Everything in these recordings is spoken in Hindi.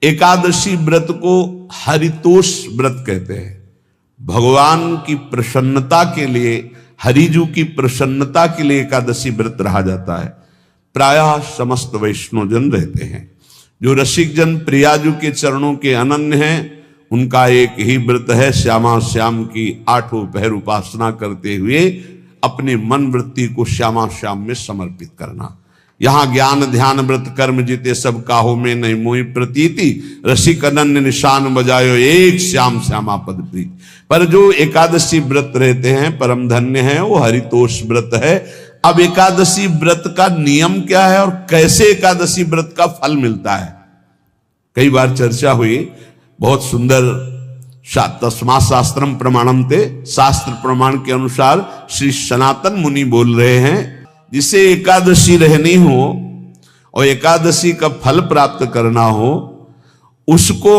एकादशी व्रत को हरितोष व्रत कहते हैं। भगवान की प्रसन्नता के लिए, हरिजू की प्रसन्नता के लिए एकादशी व्रत रहा जाता है। प्रायः समस्त वैष्णवजन रहते हैं। जो रसिक जन प्रियाजू के चरणों के अनन्य हैं, उनका एक ही व्रत है, श्यामा श्याम की 8 पहर उपासना करते हुए अपने मन वृत्ति को श्यामा श्याम में समर्पित करना। यहाँ ज्ञान ध्यान व्रत कर्म जीते सब काहो में नहीं मोहि प्रतीति, रसिक अनन्य निशान बजायो एक श्याम श्यामा पद प्रीति। पर जो एकादशी व्रत रहते हैं परम धन्य है, वो हरितोष व्रत है। अब एकादशी व्रत का नियम क्या है और कैसे एकादशी व्रत का फल मिलता है, कई बार चर्चा हुई। बहुत सुंदर तस्मा शास्त्रम प्रमाणम थे, शास्त्र प्रमाण के अनुसार श्री सनातन मुनि बोल रहे हैं, जिसे एकादशी रहनी हो और एकादशी का फल प्राप्त करना हो, उसको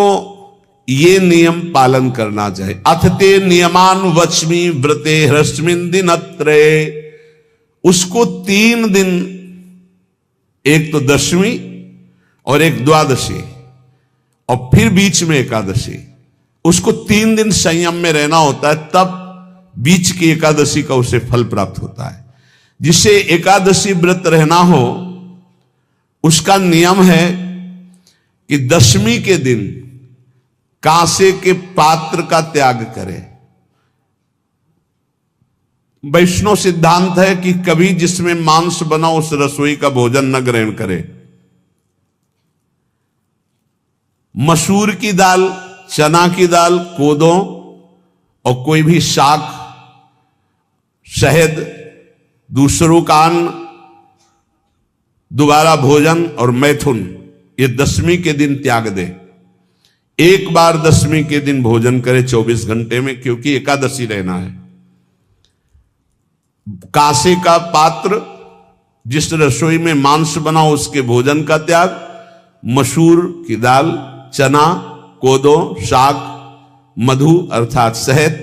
ये नियम पालन करना चाहिए। अथते नियमान वच्मि व्रते ह्रस्मिन् दिनत्रये, उसको 3 दिन, एक तो दशमी और एक द्वादशी और फिर बीच में एकादशी, उसको 3 दिन संयम में रहना होता है, तब बीच की एकादशी का उसे फल प्राप्त होता है। जिसे एकादशी व्रत रहना हो उसका नियम है कि दशमी के दिन कांसे के पात्र का त्याग करे। वैष्णव सिद्धांत है कि कभी जिसमें मांस बना उस रसोई का भोजन न ग्रहण करे। मसूर की दाल, चना की दाल, कोदों और कोई भी शाक, शहद, दूसरों का अन्न, दोबारा भोजन और मैथुन, ये दशमी के दिन त्याग दे। एक बार दशमी के दिन भोजन करे 24 घंटे में, क्योंकि एकादशी रहना है। कांसे का पात्र, जिस रसोई में मांस बना उसके भोजन का त्याग, मसूर की दाल, चना, कोदो, शाक, मधु अर्थात शहद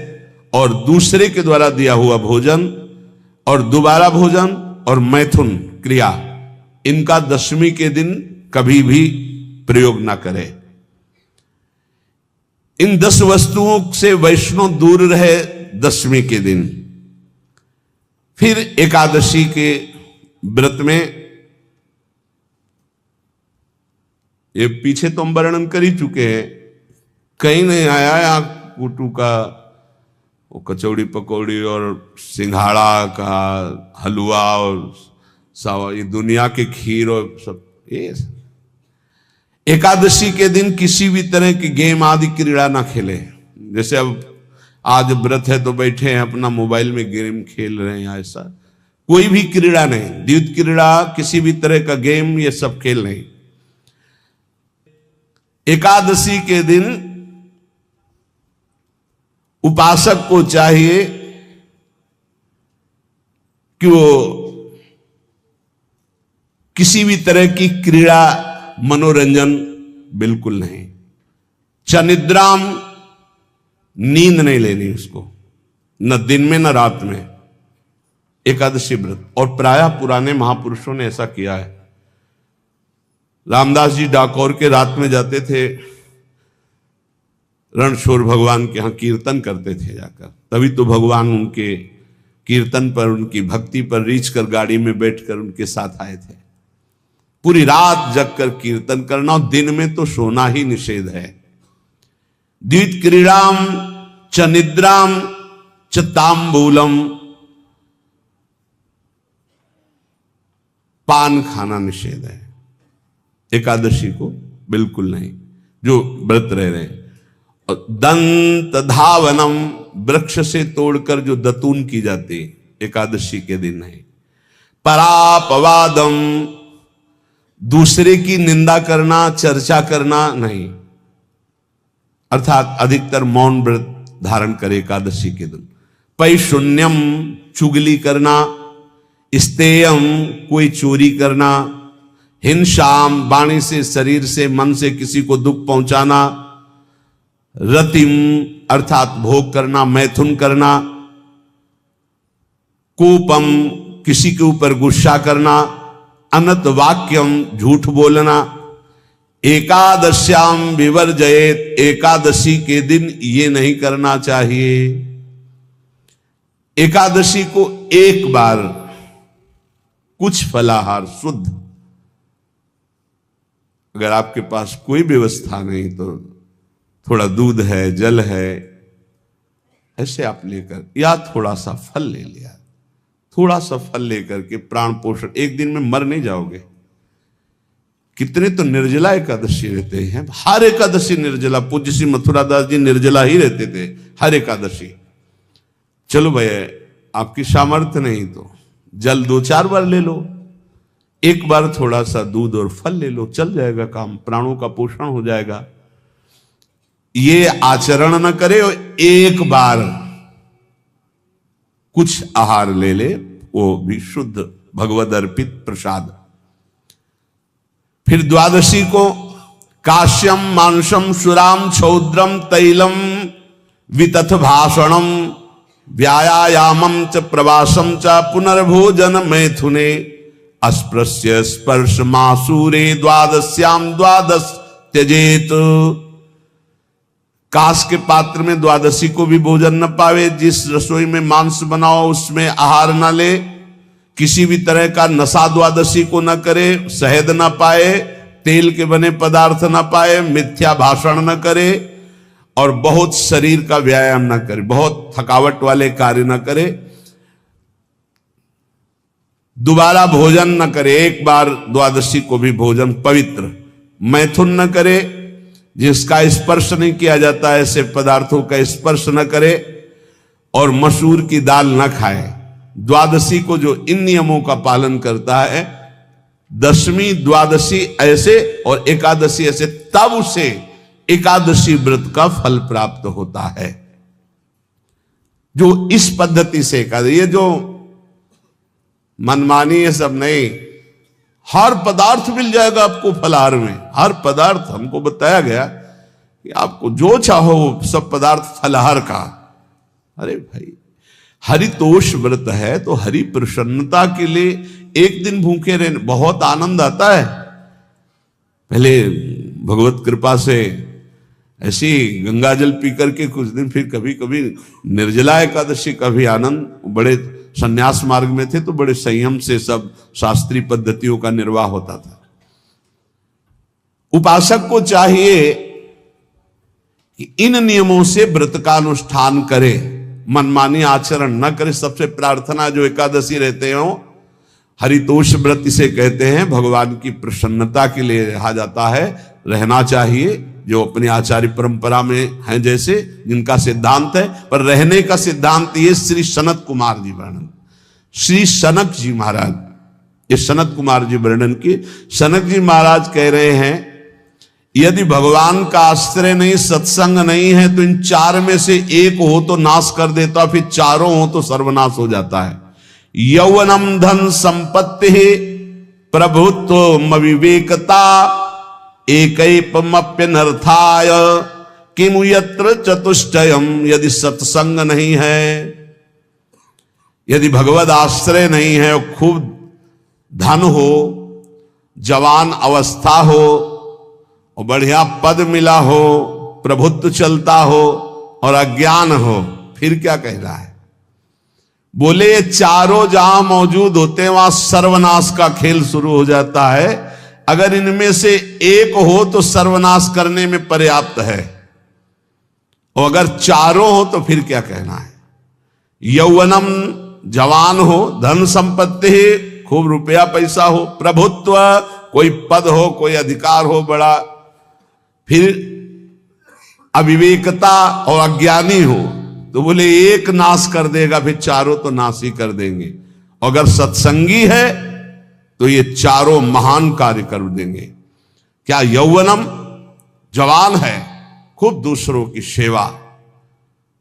और दूसरे के द्वारा दिया हुआ भोजन और दोबारा भोजन और मैथुन क्रिया, इनका दशमी के दिन कभी भी प्रयोग ना करें। इन 10 वस्तुओं से वैष्णव दूर रहे दशमी के दिन। फिर एकादशी के व्रत में, ये पीछे तो हम वर्णन कर ही चुके हैं, कहीं नहीं आया यहाँ कुटू का वो कचौड़ी पकौड़ी और सिंघाड़ा का हलवा और सावा, ये दुनिया के खीर और सब। ये एकादशी के दिन किसी भी तरह की गेम आदि क्रीड़ा ना खेले। जैसे अब आज व्रत है तो बैठे हैं अपना मोबाइल में गेम खेल रहे हैं, ऐसा कोई भी क्रीड़ा नहीं, द्यूत क्रीड़ा, किसी भी तरह का गेम, ये सब खेल नहीं। एकादशी के दिन उपासक को चाहिए कि वो किसी भी तरह की क्रीड़ा, मनोरंजन बिल्कुल नहीं। चनिद्राम, नींद नहीं लेनी उसको, न दिन में न रात में, एकादशी व्रत। और प्रायः पुराने महापुरुषों ने ऐसा किया है। रामदास जी डाकोर के रात में जाते थे, रणछोड़ भगवान के यहाँ कीर्तन करते थे जाकर, तभी तो भगवान उनके कीर्तन पर, उनकी भक्ति पर रीछ कर गाड़ी में बैठकर उनके साथ आए थे। पूरी रात जगकर कीर्तन करना, और दिन में तो सोना ही निषेध है। द्वित क्रीड़ाम च निद्राम च तांबूलम, पान खाना निषेध है एकादशी को, बिल्कुल नहीं, जो व्रत रह रहे हैं। और दंत धावनम, वृक्ष से तोड़कर जो दतून की जाती एकादशी के दिन नहीं। परापवादम, दूसरे की निंदा करना, चर्चा करना नहीं, अर्थात अधिकतर मौन व्रत धारण करे एकादशी के दिन। पैशून्यम, चुगली करना। स्तेयम, कोई चोरी करना। हिंसाम, वाणी से, शरीर से, मन से किसी को दुख पहुंचाना। रतिम, अर्थात भोग करना, मैथुन करना। कोपम, किसी के ऊपर गुस्सा करना। अनत वाक्यम, झूठ बोलना। एकादश्याम विवर्जयेत, एकादशी के दिन ये नहीं करना चाहिए। एकादशी को एक बार कुछ फलाहार शुद्ध, अगर आपके पास कोई व्यवस्था नहीं तो थोड़ा दूध है, जल है, ऐसे आप लेकर, या थोड़ा सा फल ले लिया, थोड़ा सा फल लेकर के प्राण पोषण, एक दिन में मर नहीं जाओगे। कितने तो निर्जला एकादशी रहते हैं, हर एकादशी निर्जला। पूज्य श्री मथुरा दास जी निर्जला ही रहते थे हर एकादशी। चलो भैया आपकी सामर्थ्य नहीं तो जल 2-4 बार ले लो, एक बार थोड़ा सा दूध और फल ले लो, चल जाएगा काम, प्राणों का पोषण हो जाएगा। ये आचरण न करे और एक बार कुछ आहार ले ले, वो भी शुद्ध भगवद अर्पित प्रसाद। फिर द्वादशी को काश्यम मांसम सुराम छौद्रम तैलम वितथ भाषणम व्यायामम च प्रवासम च पुनर्भोजन मैथुने अस्पृश्य स्पर्श मासूरे द्वादश्याम द्वादश त्यजेत। कांस के पात्र में द्वादशी को भी भोजन न पावे, जिस रसोई में मांस बनाओ उसमें आहार न ले, किसी भी तरह का नशा द्वादशी को न करे, शहद न पाए, तेल के बने पदार्थ न पाए, मिथ्या भाषण न करे और बहुत शरीर का व्यायाम न करे, बहुत थकावट वाले कार्य न करे, दोबारा भोजन न करे, एक बार द्वादशी को भी भोजन पवित्र, मैथुन न करे, जिसका स्पर्श नहीं किया जाता ऐसे पदार्थों का स्पर्श न करे, और मसूर की दाल न खाए। द्वादशी को जो इन नियमों का पालन करता है, दशमी द्वादशी ऐसे और एकादशी ऐसे, तब उसे एकादशी व्रत का फल प्राप्त होता है। जो इस पद्धति से एकादशी, ये जो मनमानी है सब नहीं, हर पदार्थ मिल जाएगा आपको फलाहार में, हर पदार्थ। हमको बताया गया कि आपको जो चाहो सब पदार्थ फलाहार का। अरे भाई हरितोष व्रत है तो हरि प्रसन्नता के लिए एक दिन भूखे रहने बहुत आनंद आता है। पहले भगवत कृपा से ऐसी गंगा जल पी करके कुछ दिन, फिर कभी कभी निर्जला एकादशी का भी आनंद। बड़े संन्यास मार्ग में थे तो बड़े संयम से सब शास्त्रीय पद्धतियों का निर्वाह होता था। उपासक को चाहिए कि इन नियमों से व्रत का अनुष्ठान करे, मनमानी आचरण न करे। सबसे प्रार्थना जो एकादशी रहते हो, हरितोष व्रत इसे कहते हैं, भगवान की प्रसन्नता के लिए रहा जाता है, रहना चाहिए। जो अपनी आचार्य परंपरा में हैं जैसे, जिनका सिद्धांत है, पर रहने का सिद्धांत ये श्री सनत कुमार जी वर्णन, श्री सनक जी महाराज, ये सनत कुमार जी वर्णन की। सनक जी महाराज कह रहे हैं, यदि भगवान का आश्रय नहीं, सत्संग नहीं है, तो इन 4 में से एक हो तो नाश कर देता, फिर चारों हो तो सर्वनाश हो जाता है। यौवनम धन संपत्ति प्रभुत्व विवेकता एकैपमप्यनर्थाय किमु यत्र चतुष्टयम। यदि सत्संग नहीं है, यदि भगवद आश्रय नहीं है, खूब धन हो, जवान अवस्था हो और बढ़िया पद मिला हो, प्रभुत्व चलता हो और अज्ञान हो, फिर क्या कह रहा है? बोले ये चारों जहां मौजूद होते हैं वहां सर्वनाश का खेल शुरू हो जाता है। अगर इनमें से एक हो तो सर्वनाश करने में पर्याप्त है, और अगर चारों हो तो फिर क्या कहना है? यौवनम जवान हो, धन संपत्ति खूब रुपया पैसा हो, प्रभुत्व कोई पद हो, कोई अधिकार हो बड़ा, फिर अविवेकता और अज्ञानी हो, तो बोले एक नाश कर देगा, फिर चारों तो नाश ही कर देंगे। अगर सत्संगी है तो ये चारों महान कार्य कर देंगे। क्या यौवनम जवान है, खूब दूसरों की सेवा,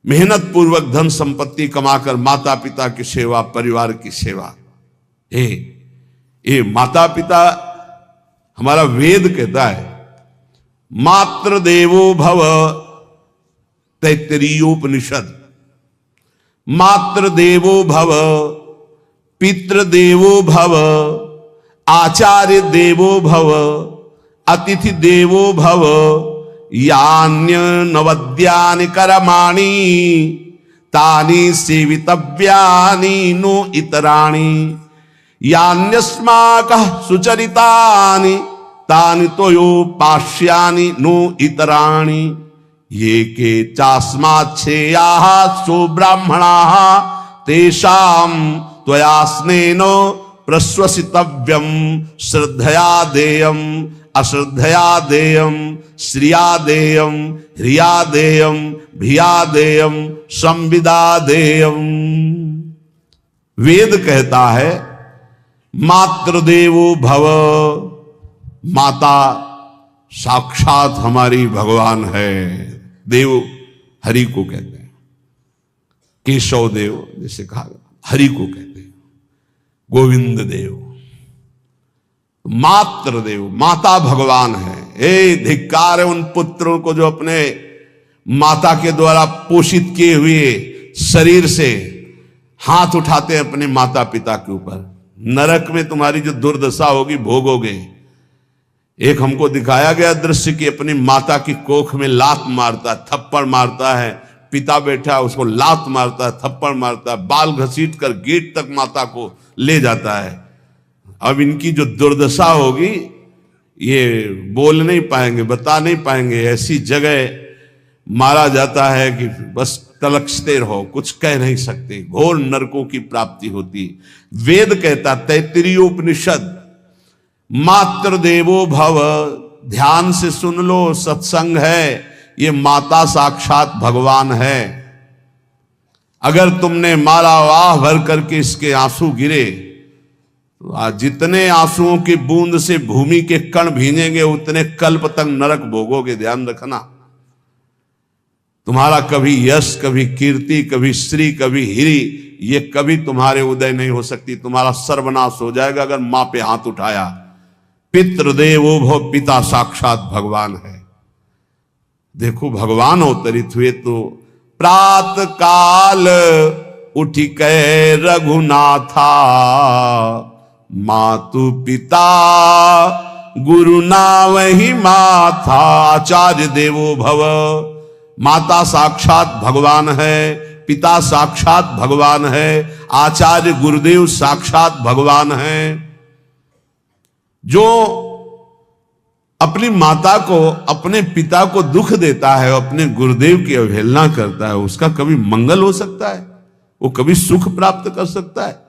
मेहनत पूर्वक धन संपत्ति कमाकर माता पिता की सेवा, परिवार की सेवा। ये माता पिता, हमारा वेद कहता है मातृ देवो भव, तैत्तरीयोपनिषद, मातृ देवो भव, पितृ देवो भव, आचार्य देवो भव, अतिथि देवो भव, यान्य नवद्यानि कर्माणि तानि सेवितव्यानि नो इतराणि, यान्यस्माकः सुचरितानि तानि तोयोपास्यानि नो इतराणि, ये के चास्माच्छेयाः सो ब्राह्मणाः तेषां त्वया स्नेन प्रश्वसितव्यं, श्रद्धया देयम् अश्रद्धया देयम्, श्रिया देयम् ह्रिया देयम् भिया देयम् संविदा देयम्। वेद कहता है मातृदेवो भव, माता साक्षात हमारी भगवान है। देव हरि को कहते हैं, केशव देव जैसे कहा हरि को कहते हैं, गोविंद देव, मातृ देव, माता भगवान है। ए धिक्कार है उन पुत्रों को जो अपने माता के द्वारा पोषित किए हुए शरीर से हाथ उठाते हैं अपने माता पिता के ऊपर। नरक में तुम्हारी जो दुर्दशा होगी भोगोगे। एक हमको दिखाया गया दृश्य कि अपनी माता की कोख में लात मारता है, थप्पड़ मारता है, पिता बैठा है उसको लात मारता है, थप्पड़ मारता है, बाल घसीट कर गेट तक माता को ले जाता है। अब इनकी जो दुर्दशा होगी ये बोल नहीं पाएंगे, बता नहीं पाएंगे। ऐसी जगह मारा जाता है कि बस तलकते रहो, कुछ कह नहीं सकते, घोर नरकों की प्राप्ति होती। वेद कहता, तैत्तिरीयोपनिषद, मातृदेवो भव, ध्यान से सुन लो, सत्संग है, ये माता साक्षात भगवान है। अगर तुमने मारा वाह भर करके इसके आंसू गिरे तो आज जितने आंसुओं की बूंद से भूमि के कण भींजेंगे उतने कल्प तक नरक भोगोगे। ध्यान रखना, तुम्हारा कभी यश, कभी कीर्ति, कभी श्री, कभी हिरी, ये कभी तुम्हारे उदय नहीं हो सकती। तुम्हारा सर्वनाश हो जाएगा अगर मां पे हाथ उठाया। पितृदेवो भव, पिता साक्षात भगवान है। देखो भगवान अवतरित हुए तो प्रात काल उठी कै रघुनाथा, मातु पिता गुरु नावहि माथा। आचार्य देवो भव, माता साक्षात भगवान है, पिता साक्षात भगवान है, आचार्य गुरुदेव साक्षात भगवान है। जो अपनी माता को, अपने पिता को दुख देता है, अपने गुरुदेव की अवहेलना करता है, उसका कभी मंगल हो सकता है? वो कभी सुख प्राप्त कर सकता है?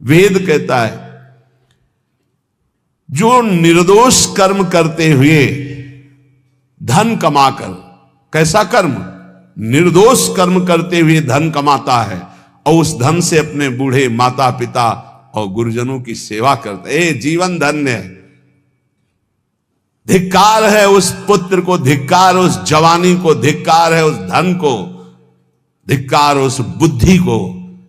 वेद कहता है जो निर्दोष कर्म करते हुए धन कमाकर, कैसा कर्म? निर्दोष कर्म करते हुए धन कमाता है और उस धन से अपने बूढ़े माता पिता और गुरुजनों की सेवा करते हैं, जीवन धन्य है। धिक्कार है उस पुत्र को, धिक्कार उस जवानी को, धिक्कार है उस धन को, धिक्कार उस बुद्धि को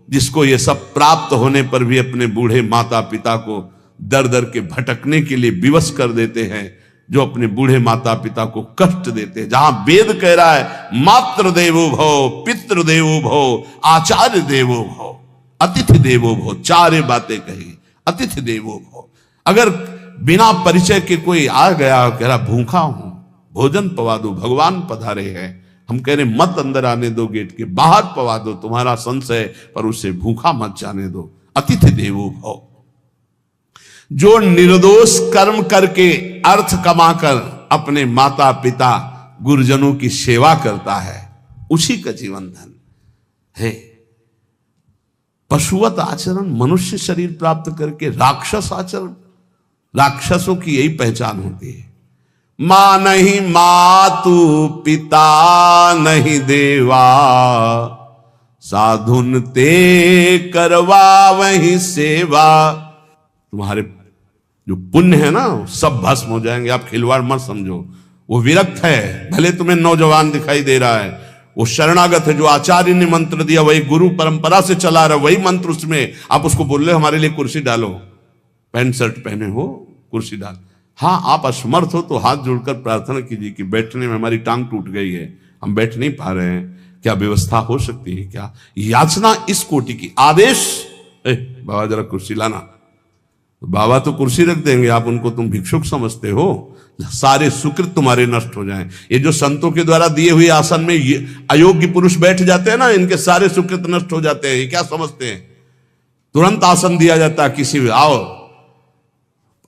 जिसको ये सब प्राप्त होने पर भी अपने बूढ़े माता पिता को दर दर के भटकने के लिए विवश कर देते हैं, जो अपने बूढ़े माता पिता को कष्ट देते हैं। जहां वेद कह रहा है मातृ देवो भव, पितृ देवो भव, आचार्य देवो भव, अतिथि देवो भव, चार बातें कही। अतिथि देवो भव, अगर बिना परिचय के कोई आ गया, कह रहा भूखा हूं, भोजन पवा दो, भगवान पधारे हैं, हम कह रहे मत अंदर आने दो, गेट के बाहर पवा दो, तुम्हारा संशय, पर उसे भूखा मत जाने दो। अतिथि देवो भव, जो निर्दोष कर्म करके अर्थ कमाकर अपने माता पिता गुरुजनों की सेवा करता है, उसी का जीवन धन है। पशुवत आचरण, मनुष्य शरीर प्राप्त करके राक्षस आचरण, राक्षसों की यही पहचान होती है। मां नहीं मातु, पिता नहीं देवा, साधुन ते करवा वही सेवा। तुम्हारे जो पुण्य है ना सब भस्म हो जाएंगे। आप खिलवाड़ मत समझो, वो विरक्त है, भले तुम्हें नौजवान दिखाई दे रहा है, वो शरणागत है। जो आचार्य ने मंत्र दिया वही गुरु परंपरा से चला रहा, वही मंत्र उसमें। आप उसको बोल रहे हमारे लिए कुर्सी डालो, पैंट शर्ट पहने हो, कुर्सी डाल। हाँ, आप असमर्थ हो तो हाथ जोड़कर प्रार्थना कीजिए कि बैठने में हमारी टांग टूट गई है, हम बैठ नहीं पा रहे हैं, क्या व्यवस्था हो सकती है क्या? याचना इस कोटि की। आदेश, बाबा जरा कुर्सी लाना, तो बाबा तो कुर्सी रख देंगे, आप उनको तुम भिक्षुक समझते हो, सारे सुकृत तुम्हारे नष्ट हो जाएं। ये जो संतों के द्वारा दिए हुए आसन में ये अयोग्य पुरुष बैठ जाते हैं ना, इनके सारे सुकृत नष्ट हो जाते हैं। ये क्या समझते हैं? तुरंत आसन दिया जाता है किसी भी, आओ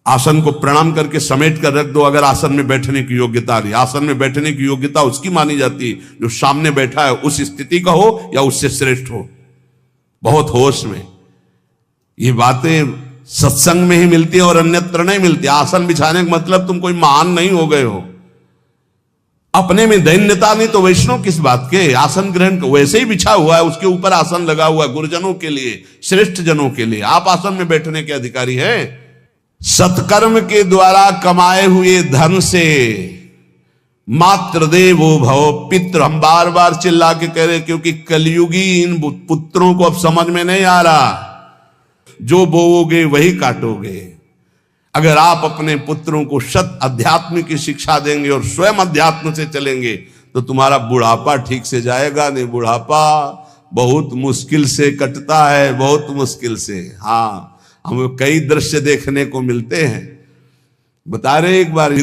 आसन को प्रणाम करके समेट कर रख दो। अगर आसन में बैठने की योग्यता नहीं, आसन में बैठने की योग्यता उसकी मानी जाती है जो सामने बैठा है उस स्थिति का हो या उससे श्रेष्ठ हो। बहुत होश में ये बातें सत्संग में ही मिलती है और अन्यत्र नहीं मिलती। आसन बिछाने का मतलब तुम कोई महान नहीं हो गए हो, अपने में दैन्यता नहीं तो वैष्णव किस बात के। आसन ग्रहण वैसे ही बिछा हुआ है, उसके ऊपर आसन लगा हुआ है गुरुजनों के लिए, श्रेष्ठ जनों के लिए। आप आसन में बैठने के अधिकारी हैं। सत्कर्म के द्वारा कमाए हुए धन से मात्र देवो भव पितृ, हम बार बार चिल्ला के कह रहे क्योंकि कलयुगी इन पुत्रों को अब समझ में नहीं आ रहा। जो बोओगे वही काटोगे। अगर आप अपने पुत्रों को सत अध्यात्म की शिक्षा देंगे और स्वयं अध्यात्म से चलेंगे तो तुम्हारा बुढ़ापा ठीक से जाएगा नहीं। बुढ़ापा बहुत मुश्किल से कटता है, बहुत मुश्किल से। हाँ, हमें कई दृश्य देखने को मिलते हैं। बता रहे एक बार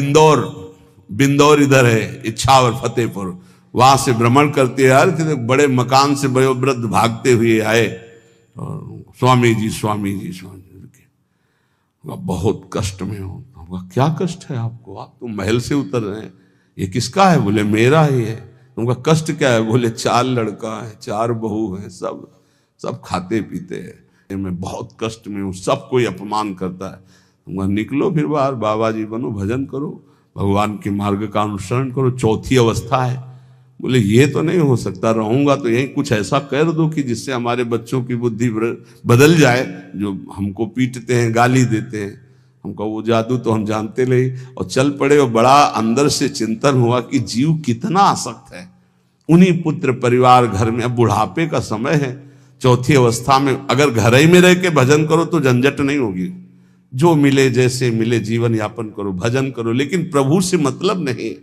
बिंदौर इधर है, इच्छावर फतेहपुर, वहां से भ्रमण करते यार बड़े मकान से बड़े वृद्ध भागते हुए आए और स्वामी जी बहुत कष्ट में हो। क्या कष्ट है आपको? आप तो महल से उतर रहे हैं। ये किसका है? बोले मेरा ही है। तुमका कष्ट क्या है? बोले 4 लड़का है, 4 बहू है, सब खाते पीते हैं, मैं बहुत कष्ट में हूं, सब कोई अपमान करता है। तुमका निकलो फिर बाहर, बाबा जी बनो, भजन करो, भगवान के मार्ग का अनुसरण करो। चौथी अवस्था है। बोले ये तो नहीं हो सकता, रहूंगा तो यही कुछ ऐसा कर दो कि जिससे हमारे बच्चों की बुद्धि बदल जाए, जो हमको पीटते हैं, गाली देते हैं। हमको वो जादू तो हम जानते नहीं, और चल पड़े। और बड़ा अंदर से चिंतन हुआ कि जीव कितना आसक्त है उन्हीं पुत्र परिवार घर में। अब बुढ़ापे का समय है, चौथी अवस्था में अगर घर ही में रह के भजन करो तो झंझट नहीं होगी। जो मिले जैसे मिले जीवन यापन करो, भजन करो, लेकिन प्रभु से मतलब नहीं।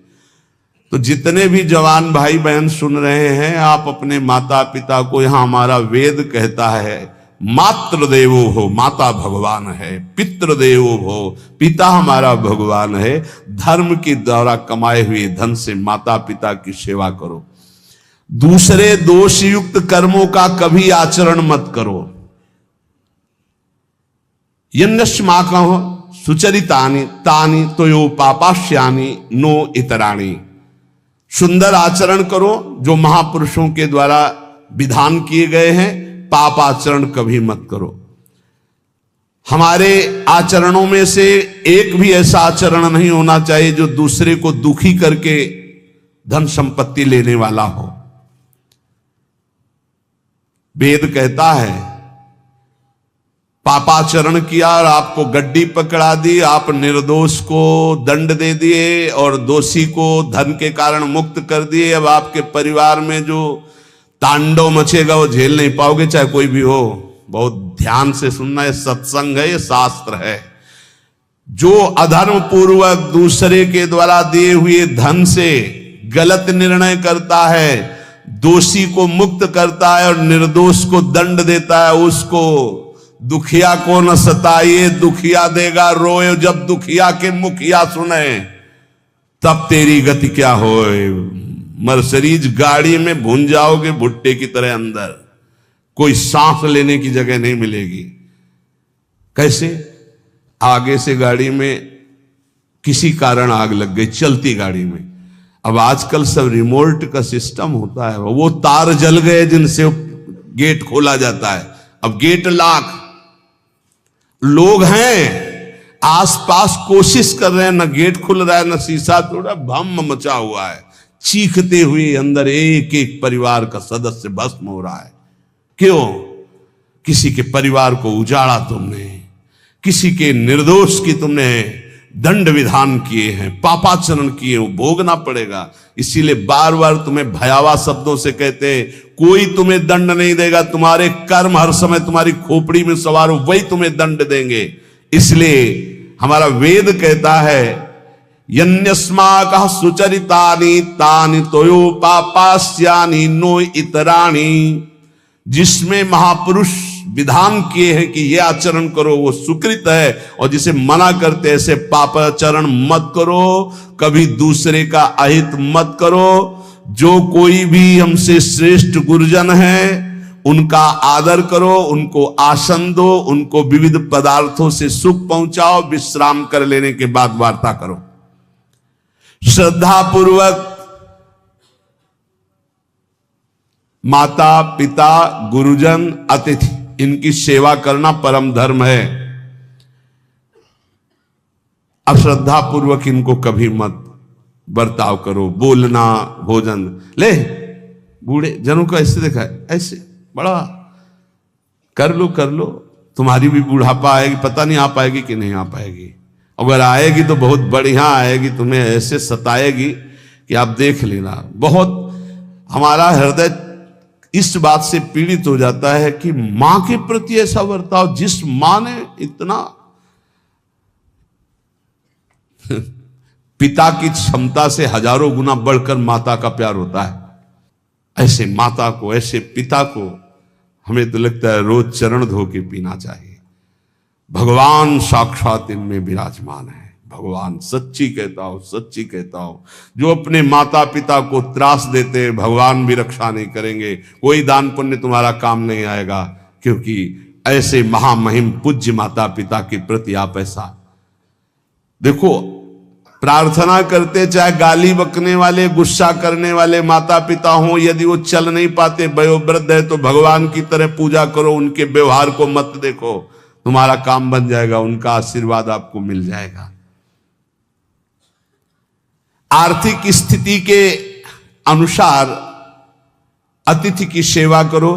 तो जितने भी जवान भाई बहन सुन रहे हैं, आप अपने माता पिता को, यहां हमारा वेद कहता है मात्र देवो हो, माता भगवान है, पितृ देवो हो, पिता हमारा भगवान है। धर्म के द्वारा कमाए हुए धन से माता पिता की सेवा करो। दूसरे दोष युक्त कर्मों का कभी आचरण मत करो। यन्नस्माकं सुचरितानि तानि तोयो पापाश्यानि नो इतराणि। सुंदर आचरण करो जो महापुरुषों के द्वारा विधान किए गए हैं, पाप आचरण कभी मत करो। हमारे आचरणों में से एक भी ऐसा आचरण नहीं होना चाहिए जो दूसरे को दुखी करके धन संपत्ति लेने वाला हो। वेद कहता है पापाचरण किया और आपको गड्डी पकड़ा दी, आप निर्दोष को दंड दे दिए और दोषी को धन के कारण मुक्त कर दिए। अब आपके परिवार में जो तांडव मचेगा वो झेल नहीं पाओगे, चाहे कोई भी हो। बहुत ध्यान से सुनना, है सत्संग है, ये शास्त्र है। जो अधर्म पूर्वक दूसरे के द्वारा दिए हुए धन से गलत निर्णय करता है, दोषी को मुक्त करता है और निर्दोष को दंड देता है, उसको दुखिया को न सताइए, दुखिया देगा रोए। जब दुखिया के मुखिया सुने तब तेरी गति क्या होए। मर्सिडीज गाड़ी में भून जाओगे भुट्टे की तरह अंदर, कोई सांस लेने की जगह नहीं मिलेगी। कैसे? आगे से गाड़ी में किसी कारण आग लग गई, चलती गाड़ी में। अब आजकल सब रिमोट का सिस्टम होता है, वो तार जल गए जिनसे गेट खोला जाता है। अब गेट लाख लोग हैं आसपास, कोशिश कर रहे हैं, न गेट खुल रहा है न शीशा तोड़ा, भम मचा हुआ है। चीखते हुए अंदर एक एक परिवार का सदस्य भस्म हो रहा है। क्यों? किसी के परिवार को उजाड़ा तुमने, किसी के निर्दोष की तुमने दंड विधान किए हैं, पापाचरण किए, वो भोगना पड़ेगा। इसीलिए बार बार तुम्हें भयावह शब्दों से कहते हैं कोई तुम्हें दंड नहीं देगा, तुम्हारे कर्म हर समय तुम्हारी खोपड़ी में सवार हो, वही तुम्हें दंड देंगे। इसलिए हमारा वेद कहता है यन्यस्माकः सुचरितानि तानि तोयो पापास्यानि नो इतराणि। जिसमें महापुरुष विधान किए हैं कि ये आचरण करो वो सुकृत है, और जिसे मना करते ऐसे पापाचरण मत करो, कभी दूसरे का अहित मत करो। जो कोई भी हमसे श्रेष्ठ गुरुजन है उनका आदर करो, उनको आसन दो, उनको विविध पदार्थों से सुख पहुंचाओ, विश्राम कर लेने के बाद वार्ता करो। श्रद्धा पूर्वक माता पिता गुरुजन अतिथि इनकी सेवा करना परम धर्म है। अश्रद्धा पूर्वक इनको कभी मत बर्ताव करो। बोलना, भोजन ले, बूढ़े जनों को ऐसे देखा है, ऐसे बड़ा कर लो, तुम्हारी भी बुढ़ापा आएगी, पता नहीं आ पाएगी कि नहीं आ पाएगी। अगर आएगी तो बहुत बढ़िया आएगी, तुम्हें ऐसे सताएगी कि आप देख लेना। बहुत हमारा हृदय इस बात से पीड़ित हो जाता है कि मां के प्रति ऐसा बर्ताव, जिस मां ने इतना पिता की क्षमता से हजारों गुना बढ़कर माता का प्यार होता है। ऐसे माता को, ऐसे पिता को हमें तो लगता है रोज चरण धो के पीना चाहिए। भगवान साक्षात इनमें विराजमान है। भगवान सच्ची कहता हूं, जो अपने माता पिता को त्रास देते भगवान भी रक्षा नहीं करेंगे। कोई दान पुण्य तुम्हारा काम नहीं आएगा, क्योंकि ऐसे महामहिम पूज्य माता पिता के प्रति आप ऐसा देखो। प्रार्थना करते, चाहे गाली बकने वाले, गुस्सा करने वाले माता पिता हों, यदि वो चल नहीं पाते, वयोवृद्ध है, तो भगवान की तरह पूजा करो, उनके व्यवहार को मत देखो, तुम्हारा काम बन जाएगा, उनका आशीर्वाद आपको मिल जाएगा। आर्थिक स्थिति के अनुसार अतिथि की सेवा करो,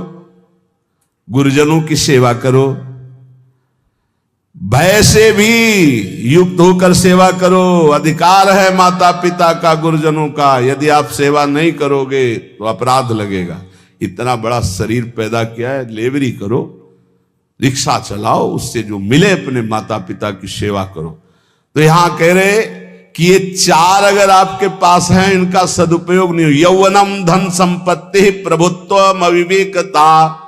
गुरुजनों की सेवा करो, भय से भी युक्त होकर सेवा करो। अधिकार है माता पिता का, गुरुजनों का, यदि आप सेवा नहीं करोगे तो अपराध लगेगा। इतना बड़ा शरीर पैदा किया है, लेबरी करो, रिक्शा चलाओ, उससे जो मिले अपने माता पिता की सेवा करो। तो यहां कह रहे कि ये चार अगर आपके पास हैं, इनका सदुपयोग नहीं हो। यौवनम धन संपत्ति प्रभुत्व अविवेकता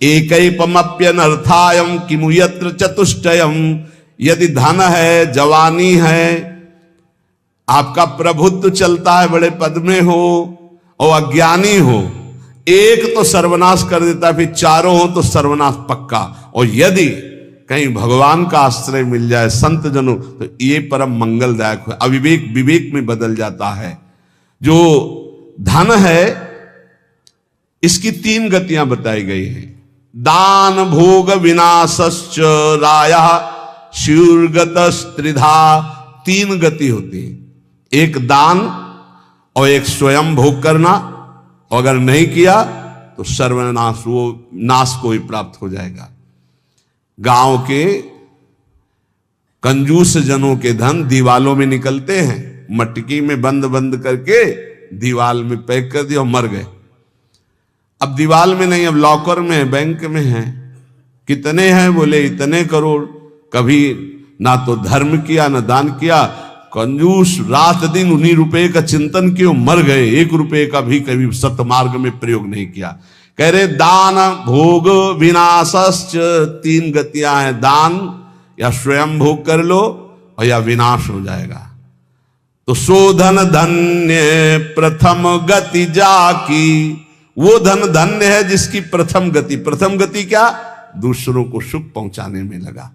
एकैपमप्यनर्थायम किमु यत्र चतुष्टयम। यदि धन है, जवानी है, आपका प्रभुत्व चलता है, बड़े पद में हो और अज्ञानी हो, एक तो सर्वनाश कर देता है, फिर चारों हो तो सर्वनाश पक्का। और यदि कहीं भगवान का आश्रय मिल जाए, संत जनों, तो ये परम मंगलदायक है। अविवेक विवेक में बदल जाता है। जो धन है इसकी तीन गतियां बताई गई हैं। दान भोग विनाशश्च राया शूर्गतस्त्रिधा। तीन गति होती है, एक दान और एक स्वयं भोग करना, और अगर नहीं किया तो सर्वनाश, वो नाश को ही प्राप्त हो जाएगा। गांव के कंजूस जनों के धन दीवालों में निकलते हैं, मटकी में बंद बंद करके दीवाल में पैक कर दिया और मर गए। अब दीवाल में नहीं, अब लॉकर में है, बैंक में है। कितने हैं? बोले इतने करोड़। कभी ना तो धर्म किया ना दान किया, कंजूस रात दिन उन्हीं रुपए का चिंतन किया, मर गए। एक रुपए का भी कभी सतमार्ग में प्रयोग नहीं किया। कह रहे दान भोग विनाशश्च, तीन गतियां हैं। दान या स्वयं भोग कर लो और या विनाश हो जाएगा। तो शोधन धन्य प्रथम गति जाकी। वो धन धन्य है जिसकी प्रथम गति, प्रथम गति क्या? दूसरों को सुख पहुंचाने में लगा।